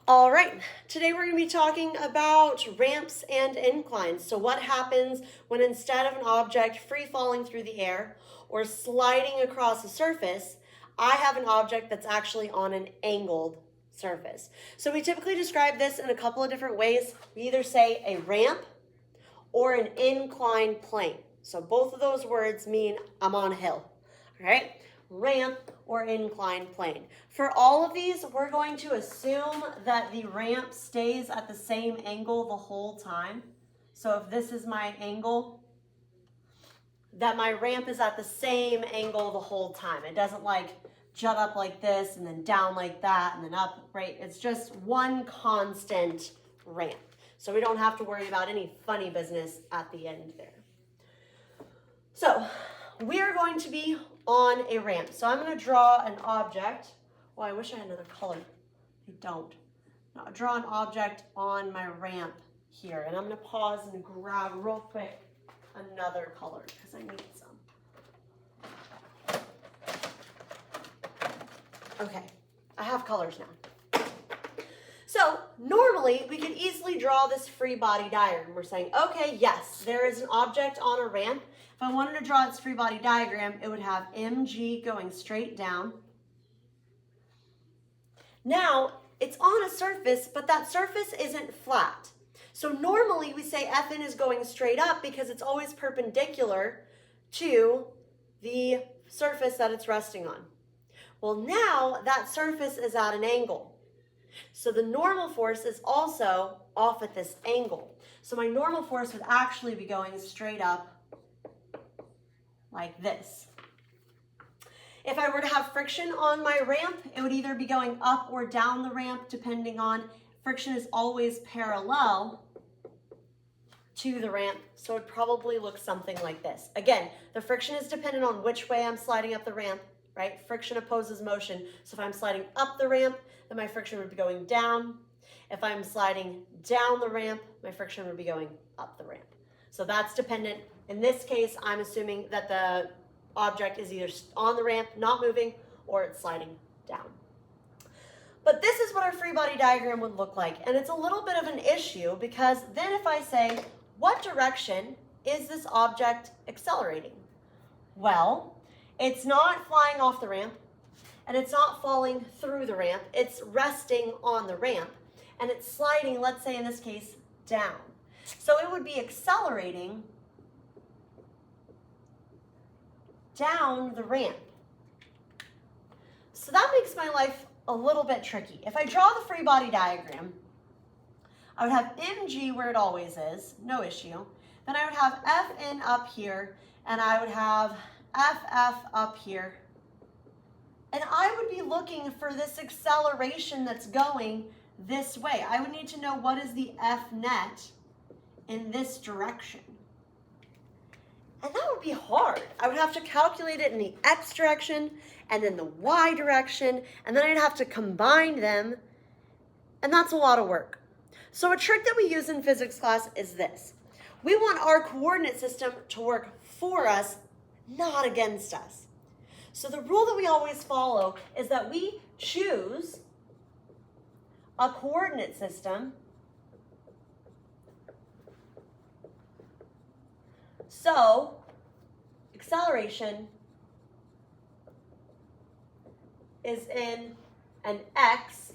All right, today we're going to be talking about ramps and inclines. So what happens when instead of an object free falling through the air or sliding across a surface, I have an object that's actually on an angled surface. So we typically describe this in a couple of different ways. We either say a ramp or an inclined plane. So both of those words mean I'm on a hill, all right? Ramp or inclined plane. For all of these, we're going to assume that the ramp stays at the same angle the whole time. So if this is my angle, that my ramp is at the same angle the whole time. It doesn't like jut up like this and then down like that and then up, right? It's just one constant ramp. So we don't have to worry about any funny business at the end there. So we are going to be on a ramp. So I'm going to draw an object. Well, I wish I had another color. I don't. Now, draw an object on my ramp here. And I'm going to pause and grab real quick another color because I need some. Okay, I have colors now. So normally we could easily draw this free body diagram. We're saying, okay, yes, there is an object on a ramp. If I wanted to draw its free body diagram, it would have mg going straight down. Now, it's on a surface, but that surface isn't flat. So normally we say Fn is going straight up because it's always perpendicular to the surface that it's resting on. Well, now that surface is at an angle. So the normal force is also off at this angle. So my normal force would actually be going straight up like this. If I were to have friction on my ramp, it would either be going up or down the ramp depending on, friction is always parallel to the ramp, so it would probably look something like this. Again, the friction is dependent on which way I'm sliding up the ramp, right? Friction opposes motion, so if I'm sliding up the ramp, then my friction would be going down. If I'm sliding down the ramp, my friction would be going up the ramp. So that's dependent. In this case, I'm assuming that the object is either on the ramp, not moving, or it's sliding down. But this is what our free body diagram would look like. And it's a little bit of an issue because then if I say, what direction is this object accelerating? Well, it's not flying off the ramp and it's not falling through the ramp. It's resting on the ramp and it's sliding, let's say in this case, down. So it would be accelerating down the ramp. So that makes my life a little bit tricky. If I draw the free body diagram, I would have mg where it always is, no issue. Then I would have Fn up here, and I would have Ff up here. And I would be looking for this acceleration that's going this way. I would need to know what is the F net in this direction. And that would be hard. I would have to calculate it in the x direction and then the y direction, and then I'd have to combine them, and that's a lot of work. So a trick that we use in physics class is this. We want our coordinate system to work for us, not against us. So the rule that we always follow is that we choose a coordinate system so acceleration is in an x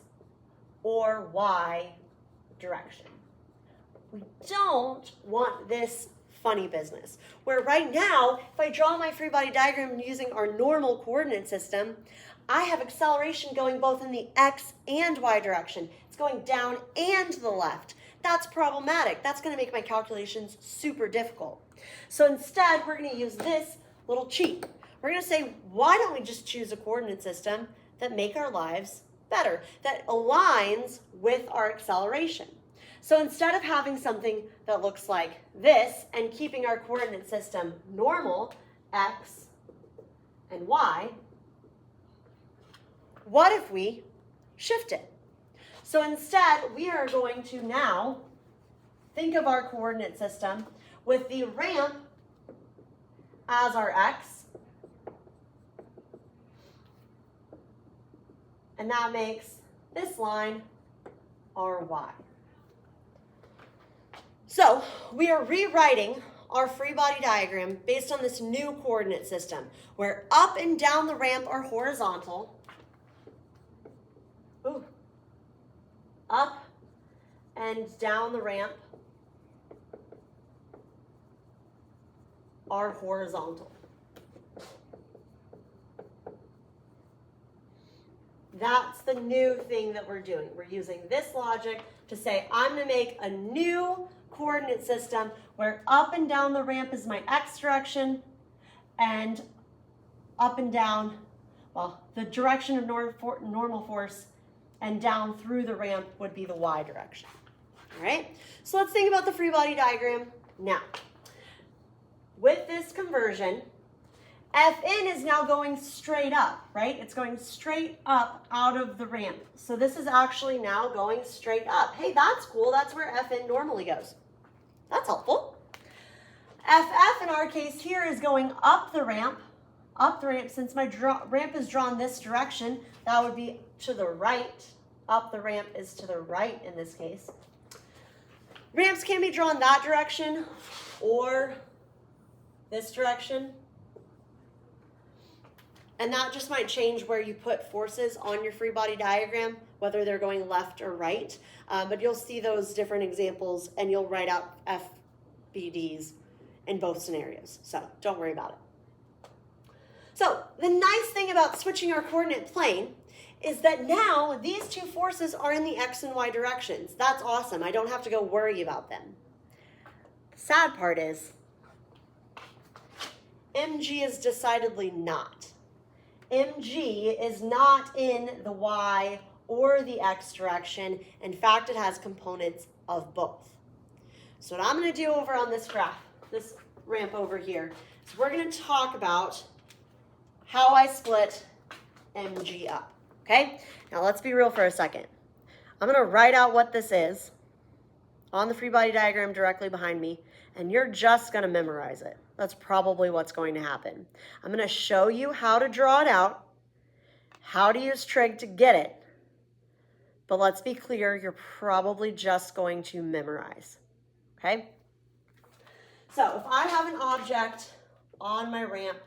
or y direction. We don't want this funny business, where right now, if I draw my free body diagram using our normal coordinate system, I have acceleration going both in the x and y direction. It's going down and to the left. That's problematic. That's going to make my calculations super difficult. So instead, we're going to use this little cheat. We're going to say, why don't we just choose a coordinate system that make our lives better, that aligns with our acceleration? So instead of having something that looks like this and keeping our coordinate system normal, x and y, what if we shift it? So instead, we are going to now think of our coordinate system with the ramp as our x, and that makes this line our y. So we are rewriting our free body diagram based on this new coordinate system where up and down the ramp are horizontal. Ooh. Up and down the ramp are horizontal. That's the new thing that we're doing. We're using this logic to say, I'm going to make a new coordinate system where up and down the ramp is my x direction, and up and down, well, the direction of normal force and down through the ramp would be the y direction. All right, so let's think about the free body diagram now. With this conversion, Fn is now going straight up, right? It's going straight up out of the ramp. So this is actually now going straight up. Hey, that's cool. That's where Fn normally goes. That's helpful. Ff in our case here is going up the ramp. Up the ramp, since my ramp is drawn this direction, that would be to the right. Up the ramp is to the right in this case. Ramps can be drawn that direction or this direction. And that just might change where you put forces on your free body diagram, whether they're going left or right. But you'll see those different examples and you'll write out FBDs in both scenarios. So don't worry about it. So the nice thing about switching our coordinate plane is that now these two forces are in the x and y directions. That's awesome. I don't have to go worry about them. The sad part is MG is decidedly not. MG is not in the y or the x direction. In fact, it has components of both. So what I'm going to do over on this graph, this ramp over here, is we're going to talk about how I split MG up. Okay? Now let's be real for a second. I'm going to write out what this is on the free body diagram directly behind me, and you're just going to memorize it. That's probably what's going to happen. I'm going to show you how to draw it out, how to use trig to get it, but let's be clear, you're probably just going to memorize, okay? So if I have an object on my ramp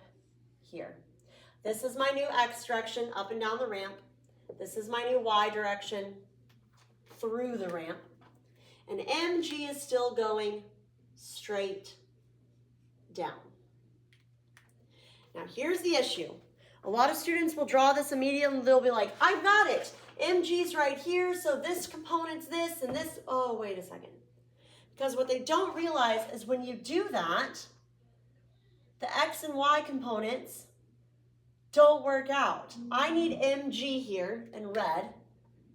here, this is my new x direction up and down the ramp. This is my new y direction through the ramp. And MG is still going straight down. Now here's the issue. A lot of students will draw this immediately and they'll be like, I've got it. MG's right here, so this component's this and this. Oh, wait a second. Because what they don't realize is when you do that, the x and y components don't work out. I need MG here in red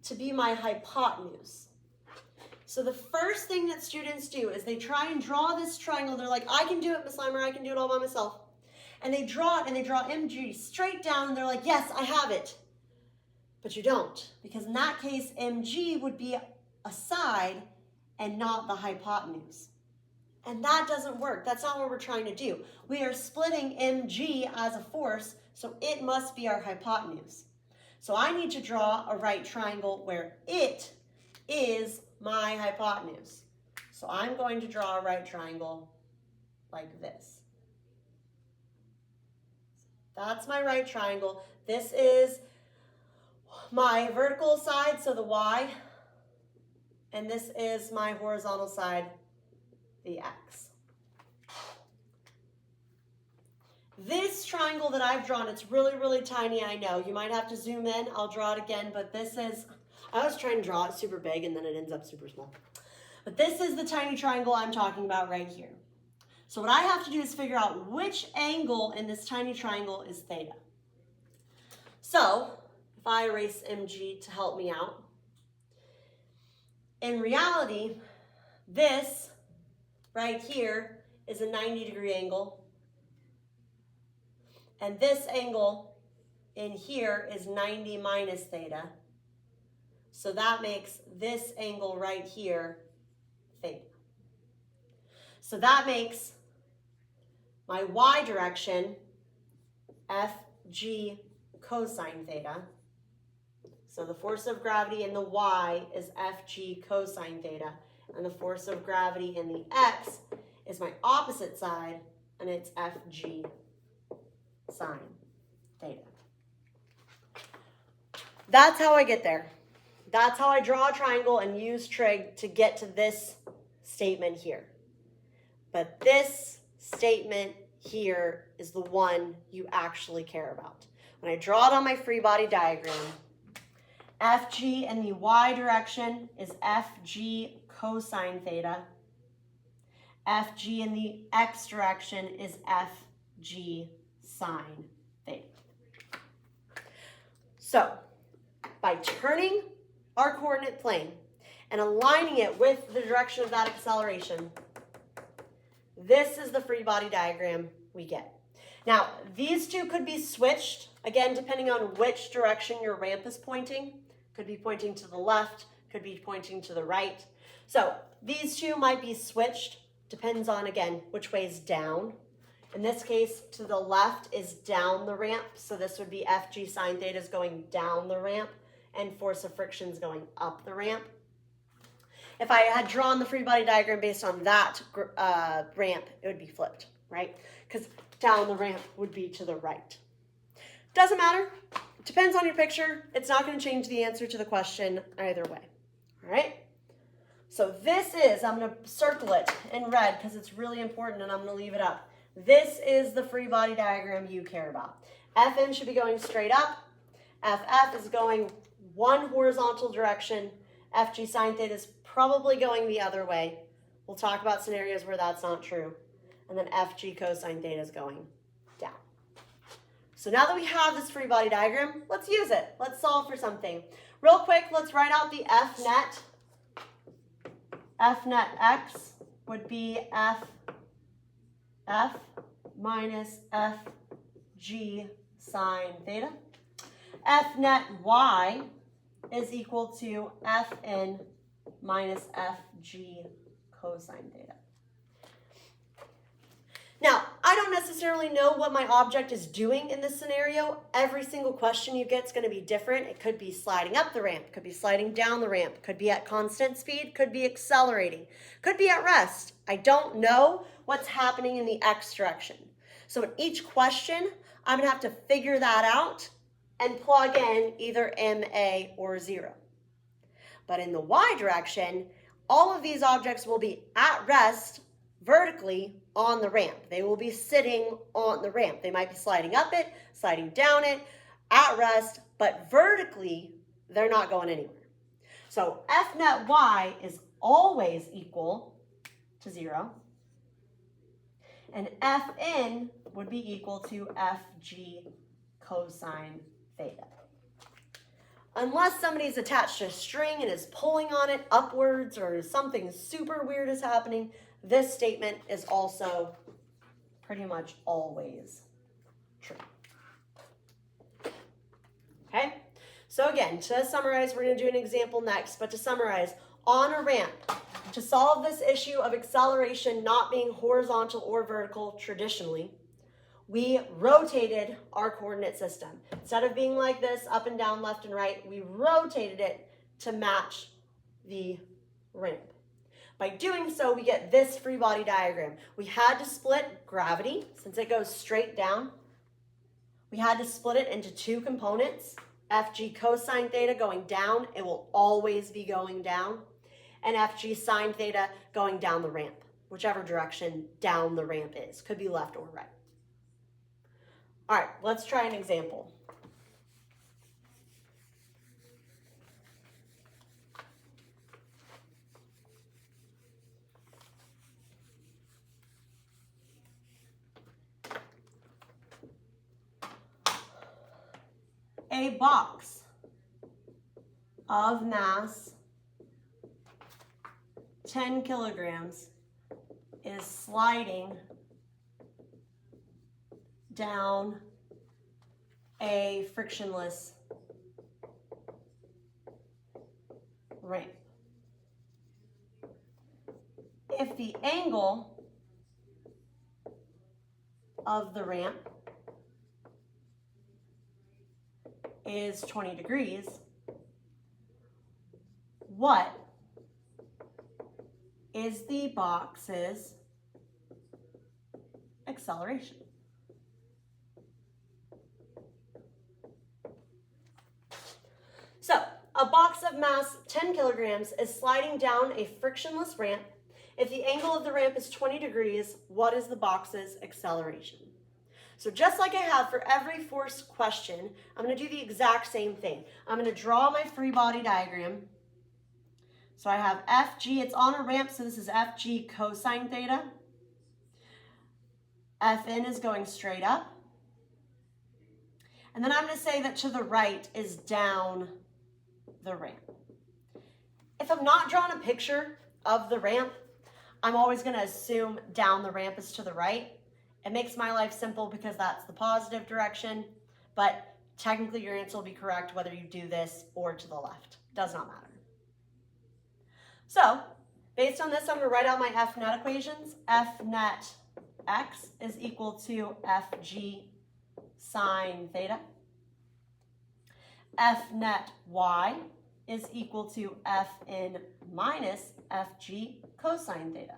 to be my hypotenuse. So the first thing that students do is they try and draw this triangle. They're like, I can do it, Miss Limer, I can do it all by myself. And they draw it and they draw MG straight down and they're like, yes, I have it. But you don't, because in that case, MG would be a side and not the hypotenuse. And that doesn't work. That's not what we're trying to do. We are splitting MG as a force, so it must be our hypotenuse. So I need to draw a right triangle where it is my hypotenuse. So I'm going to draw a right triangle like this. That's my right triangle. This is my vertical side, so the y, and this is my horizontal side, the x. This triangle that I've drawn, it's really, really tiny, I know. You might have to zoom in. I'll draw it again, but this is, I was trying to draw it super big and then it ends up super small. But this is the tiny triangle I'm talking about right here. So what I have to do is figure out which angle in this tiny triangle is theta. So if I erase MG to help me out, in reality, this right here is a 90-degree angle. And this angle in here is 90 minus theta. So that makes this angle right here theta. So that makes my y direction FG cosine theta. So the force of gravity in the y is Fg cosine theta, and the force of gravity in the x is my opposite side, and it's Fg sine theta. That's how I get there. That's how I draw a triangle and use trig to get to this statement here. But this statement here is the one you actually care about. When I draw it on my free body diagram, Fg in the y direction is Fg cosine theta. Fg in the x direction is Fg sine theta. So, by turning our coordinate plane and aligning it with the direction of that acceleration, this is the free body diagram we get. Now, these two could be switched, again, depending on which direction your ramp is pointing. Could be pointing to the left, could be pointing to the right. So these two might be switched, depends on, again, which way is down. In this case, to the left is down the ramp, so this would be Fg sine theta is going down the ramp, and force of friction is going up the ramp. If I had drawn the free body diagram based on that ramp, it would be flipped, right? Because down the ramp would be to the right. Doesn't matter. Depends on your picture. It's not going to change the answer to the question either way. All right? So this is, I'm going to circle it in red because it's really important, and I'm going to leave it up. This is the free body diagram you care about. Fn should be going straight up. Ff is going one horizontal direction. Fg sine theta is probably going the other way. We'll talk about scenarios where that's not true. And then Fg cosine theta is going down. So now that we have this free body diagram, let's use it. Let's solve for something. Real quick, let's write out the F net. F net x would be F minus Fg sine theta. F net y is equal to Fn minus Fg cosine theta. Now, I don't necessarily know what my object is doing in this scenario. Every single question you get is going to be different. It could be sliding up the ramp, could be sliding down the ramp, could be at constant speed, could be accelerating, could be at rest. I don't know what's happening in the x direction. So in each question, I'm going to have to figure that out and plug in either MA or 0. But in the y direction, all of these objects will be at rest vertically on the ramp. They will be sitting on the ramp. They might be sliding up it, sliding down it, at rest, but vertically, they're not going anywhere. So F net y is always equal to 0, and Fn would be equal to Fg cosine theta. Unless somebody's attached a string and is pulling on it upwards or something super weird is happening, this statement is also pretty much always true. Okay, so again, to summarize, we're going to do an example next, but to summarize, on a ramp, to solve this issue of acceleration not being horizontal or vertical traditionally, we rotated our coordinate system. Instead of being like this, up and down, left and right, we rotated it to match the ramp. By doing so, we get this free body diagram. We had to split gravity, since it goes straight down. We had to split it into two components. Fg cosine theta going down, it will always be going down. And Fg sine theta going down the ramp, whichever direction down the ramp is. Could be left or right. All right, let's try an example. A box of mass 10 kilograms is sliding down a frictionless ramp. If the angle of the ramp is 20 degrees, what is the box's acceleration? So, a box of mass 10 kilograms is sliding down a frictionless ramp. If the angle of the ramp is 20 degrees, what is the box's acceleration? So just like I have for every force question, I'm going to do the exact same thing. I'm going to draw my free body diagram. So I have FG, it's on a ramp, so this is FG cosine theta. Fn is going straight up. And then I'm going to say that to the right is down the ramp. If I'm not drawing a picture of the ramp, I'm always going to assume down the ramp is to the right. It makes my life simple because that's the positive direction, but technically your answer will be correct whether you do this or to the left. Does not matter. So, based on this, I'm going to write out my F net equations. F net x is equal to Fg sine theta. F net y is equal to Fn minus Fg cosine theta.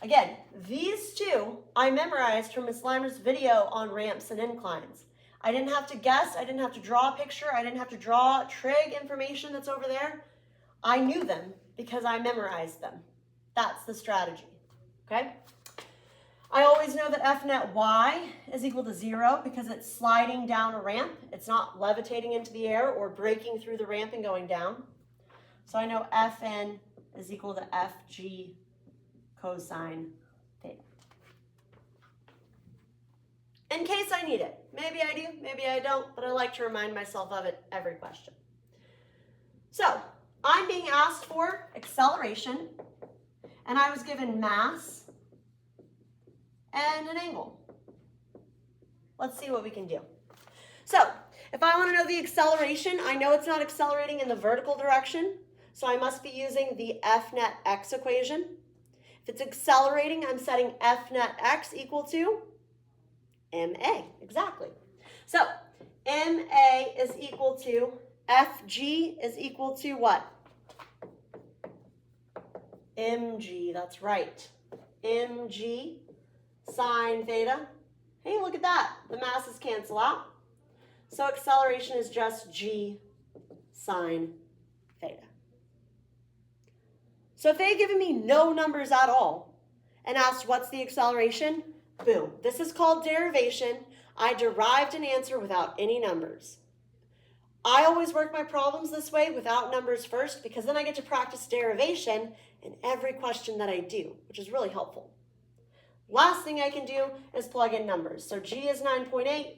Again, these two I memorized from Ms. Limer's video on ramps and inclines. I didn't have to guess, I didn't have to draw a picture, I didn't have to draw trig information that's over there. I knew them because I memorized them. That's the strategy, okay? I always know that F net y is equal to 0 because it's sliding down a ramp. It's not levitating into the air or breaking through the ramp and going down. So I know Fn is equal to Fg cosine theta. In case I need it. Maybe I do, maybe I don't, but I like to remind myself of it every question. So, I'm being asked for acceleration, and I was given mass and an angle. Let's see what we can do. So, if I want to know the acceleration, I know it's not accelerating in the vertical direction, so I must be using the F net x equation. If it's accelerating, I'm setting F net x equal to ma, exactly. So, ma is equal to Fg is equal to what? Mg, that's right. Mg sine theta. Hey, look at that. The masses cancel out. So acceleration is just g sine theta. So if they had given me no numbers at all and asked what's the acceleration, boom. This is called derivation. I derived an answer without any numbers. I always work my problems this way without numbers first because then I get to practice derivation in every question that I do, which is really helpful. Last thing I can do is plug in numbers. So g is 9.8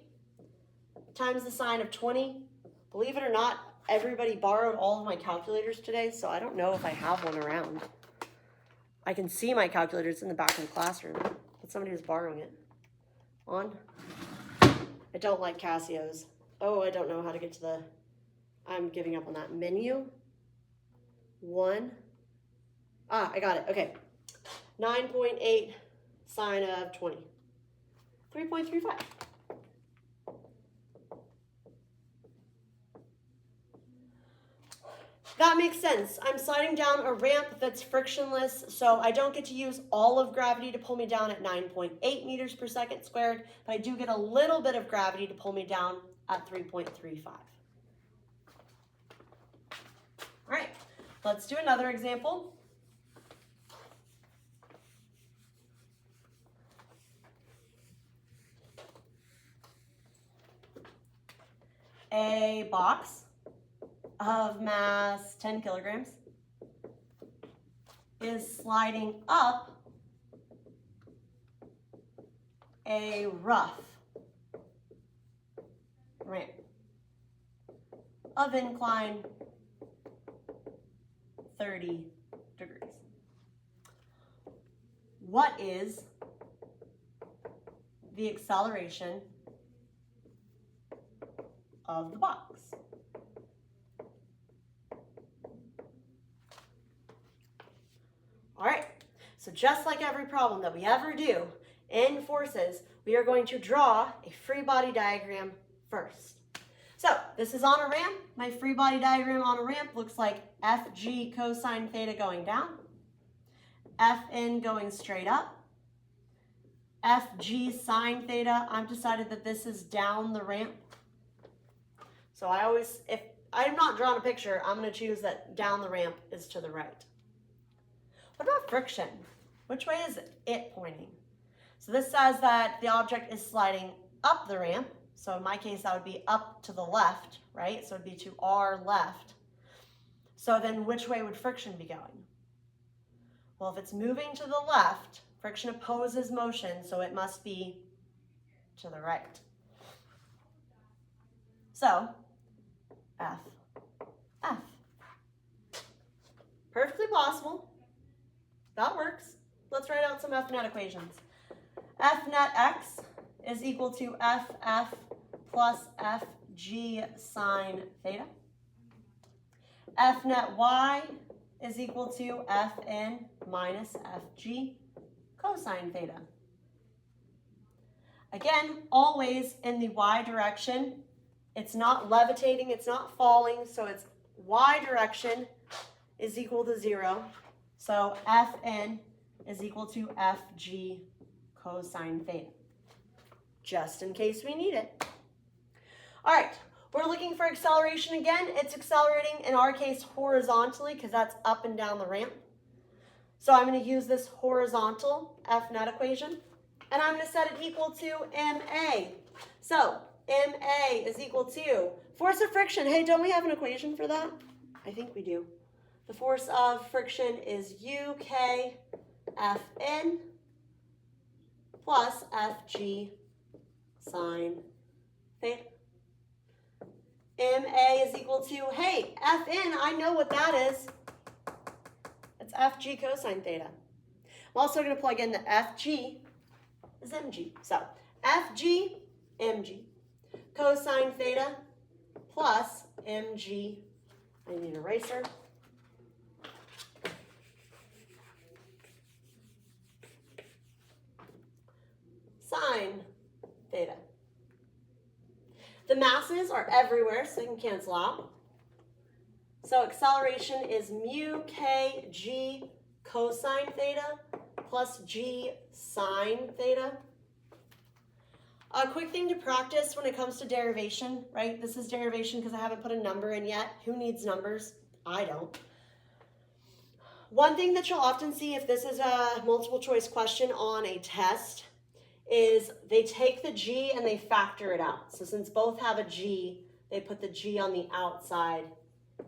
times the sine of 20. Believe it or not, everybody borrowed all of my calculators today, so I don't know if I have one around. I can see my calculators in the back of the classroom, but somebody was borrowing it. On. I don't like Casios. Oh, I don't know how to get to the, I'm giving up on that. Menu. 1. I got it. Okay. 9.8 sine of 20. 3.35. That makes sense. I'm sliding down a ramp that's frictionless, so I don't get to use all of gravity to pull me down at 9.8 meters per second squared, but I do get a little bit of gravity to pull me down at 3.35. All right, let's do another example. A box of mass 10 kilograms is sliding up a rough ramp of incline 30 degrees. What is the acceleration of the box? All right, so just like every problem that we ever do in forces, we are going to draw a free body diagram first. So this is on a ramp. My free body diagram on a ramp looks like FG cosine theta going down, FN going straight up, FG sine theta. I've decided that this is down the ramp. So I always, if I'm not drawing a picture, I'm going to choose that down the ramp is to the right. What about friction? Which way is it pointing? So this says that the object is sliding up the ramp. So in my case, that would be up to the left, right? So it would be to our left. So then which way would friction be going? Well, if it's moving to the left, friction opposes motion, so it must be to the right. So F. Perfectly possible. That works. Let's write out some F net equations. F net x is equal to FF plus FG sine theta. F net y is equal to Fn minus Fg cosine theta. Again, always in the y direction. It's not levitating, it's not falling, so it's y direction is equal to 0. So Fn is equal to Fg cosine theta, just in case we need it. All right, we're looking for acceleration again. It's accelerating, in our case, horizontally, because that's up and down the ramp. So I'm going to use this horizontal F net equation, and I'm going to set it equal to ma. So ma is equal to force of friction. Hey, don't we have an equation for that? I think we do. The force of friction is UK Fn plus Fg sine theta. Ma is equal to, hey, Fn, I know what that is. It's Fg cosine theta. I'm also going to plug in the Fg is mg. So Fg, mg, cosine theta plus mg, I need an eraser, sine theta. The masses are everywhere, so they can cancel out. So acceleration is mu k g cosine theta plus g sine theta. A quick thing to practice when it comes to derivation, right? This is derivation because I haven't put a number in yet. Who needs numbers? I don't. One thing that you'll often see if this is a multiple choice question on a test is they take the g and they factor it out. So since both have a g, they put the g on the outside,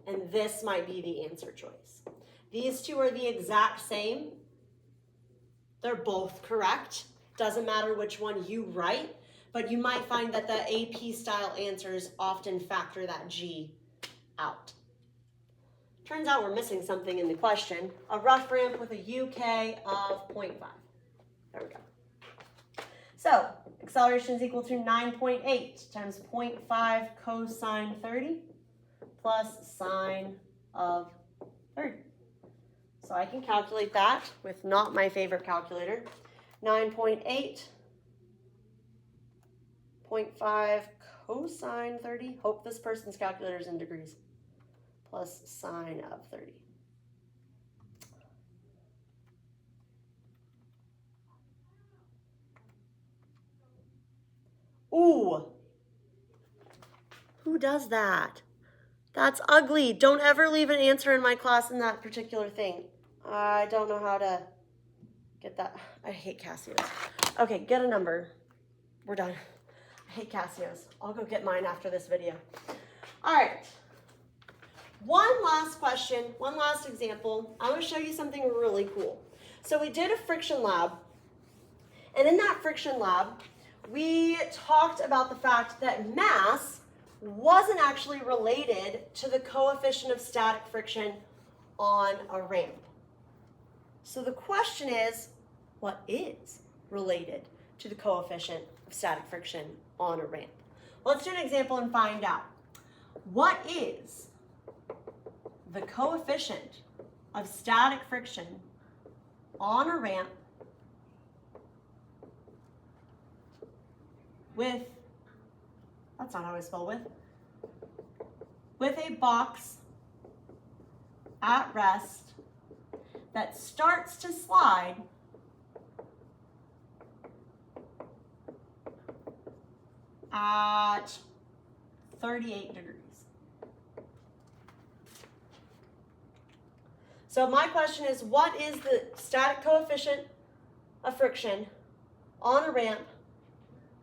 and this might be the answer choice. These two are the exact same. They're both correct. Doesn't matter which one you write, but you might find that the AP style answers often factor that g out. Turns out we're missing something in the question. A rough ramp with a UK of 0.5. There we go. So acceleration is equal to 9.8 times 0.5 cosine 30 plus sine of 30. So I can calculate that with not my favorite calculator. 9.8, 0.5 cosine 30. Hope this person's calculator is in degrees. Plus sine of 30. Ooh, who does that? That's ugly. Don't ever leave an answer in my class in that particular thing. I don't know how to get that. I hate Casios. Okay, get a number. We're done. I hate Casios. I'll go get mine after this video. All right. One last question, one last example. I want to show you something really cool. So we did a friction lab, and in that friction lab, we talked about the fact that mass wasn't actually related to the coefficient of static friction on a ramp. So the question is, what is related to the coefficient of static friction on a ramp? Let's do an example and find out. What is the coefficient of static friction on a ramp with, that's not how I spell with, with a box at rest that starts to slide at 38 degrees. So my question is, what is the static coefficient of friction on a ramp,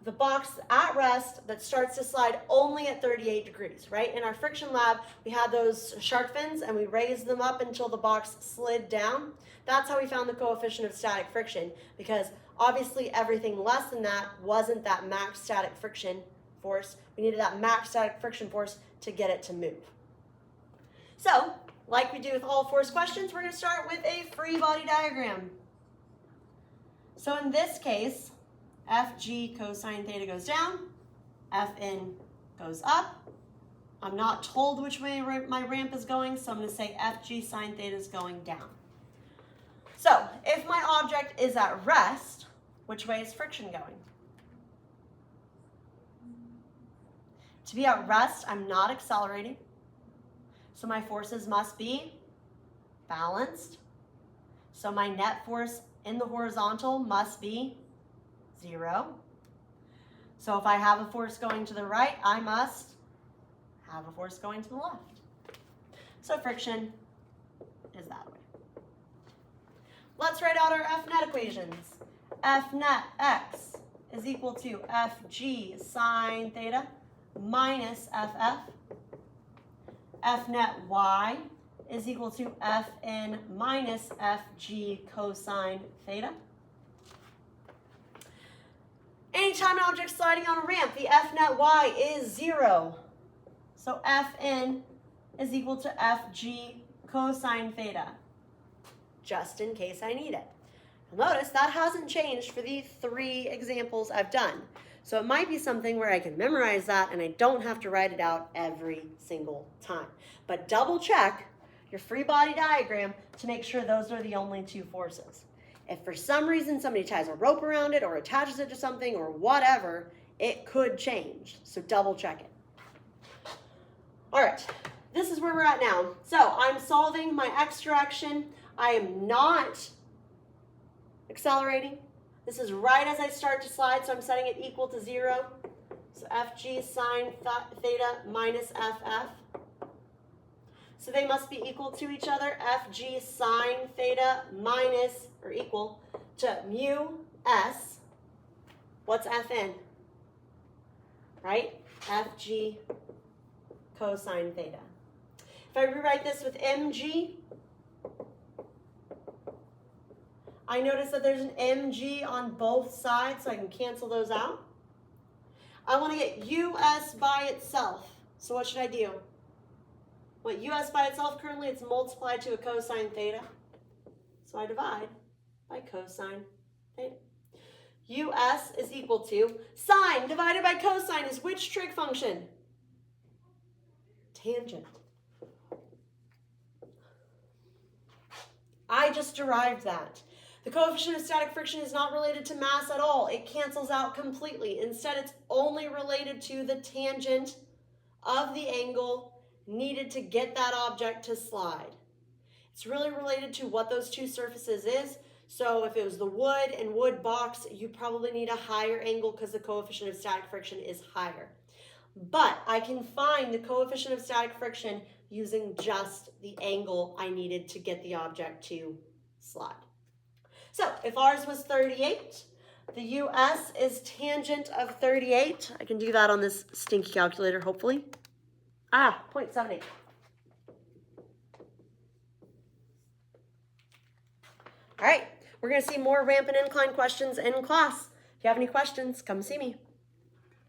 the box at rest that starts to slide only at 38 degrees, right? In our friction lab, we had those shark fins and we raised them up until the box slid down. That's how we found the coefficient of static friction, because obviously everything less than that wasn't that max static friction force. We needed that max static friction force to get it to move. So, like we do with all force questions, we're going to start with a free body diagram. So in this case, Fg cosine theta goes down, Fn goes up. I'm not told which way my ramp is going, so I'm going to say Fg sine theta is going down. So if my object is at rest, which way is friction going? To be at rest, I'm not accelerating, so my forces must be balanced. So my net force in the horizontal must be 0. So if I have a force going to the right, I must have a force going to the left. So friction is that way. Let's write out our F net equations. F net x is equal to Fg sine theta minus Ff. F net y is equal to Fn minus Fg cosine theta. Anytime an object's sliding on a ramp, the F net y is 0. So Fn is equal to Fg cosine theta, just in case I need it. Notice that hasn't changed for the 3 examples I've done. So it might be something where I can memorize that and I don't have to write it out every single time. But double check your free body diagram to make sure those are the only 2 forces. If for some reason somebody ties a rope around it or attaches it to something or whatever, it could change. So double check it. All right, this is where we're at now. So I'm solving my x direction. I am not accelerating. This is right as I start to slide, so I'm setting it equal to 0. So Fg sine theta minus Ff. So they must be equal to each other. Fg sine theta minus, or equal to mu s. What's Fn? Right? Fg cosine theta. If I rewrite this with mg, I notice that there's an mg on both sides, so I can cancel those out. I want to get us by itself. So what should I do? What us by itself currently, it's multiplied to a cosine theta. So I divide by cosine theta. Us is equal to sine divided by cosine is which trig function? Tangent. I just derived that. The coefficient of static friction is not related to mass at all. It cancels out completely. Instead, it's only related to the tangent of the angle needed to get that object to slide. It's really related to what those 2 surfaces is. So if it was the wood and wood box, you probably need a higher angle because the coefficient of static friction is higher. But I can find the coefficient of static friction using just the angle I needed to get the object to slide. So if ours was 38, the US is tangent of 38. I can do that on this stinky calculator, hopefully. 0.78. All right, we're going to see more ramp and incline questions in class. If you have any questions, come see me.